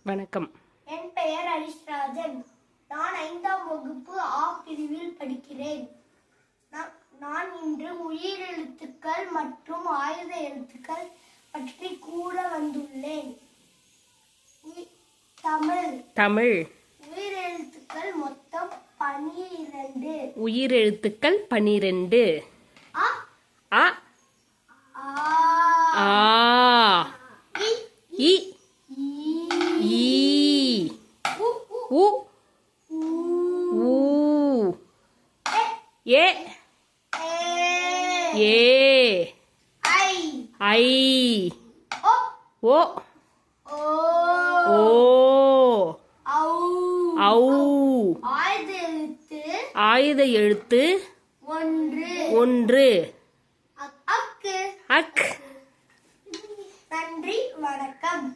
வணக்கம். என் பெயர் ஹரிஷ்ராஜன். நான் 5ஆம் வகுப்பு ஆ பிரிவில் படிக்கிறேன். நான் இன்று உயிரெழுத்துக்கள் மற்றும் ஆயுத எழுத்துக்கள் பற்றி கூற வந்துள்ளேன். தமிழ் உயிரெழுத்துக்கள் மொத்தம் 12. உயிரெழுத்துக்கள் 12. அ ஆ ஆ இ ஈ உ ஊ ஏ ஏ ஐ ஓ ஓ ஔ ஆயுத எழுத்து 1. அக். அக். நன்றி, வணக்கம்.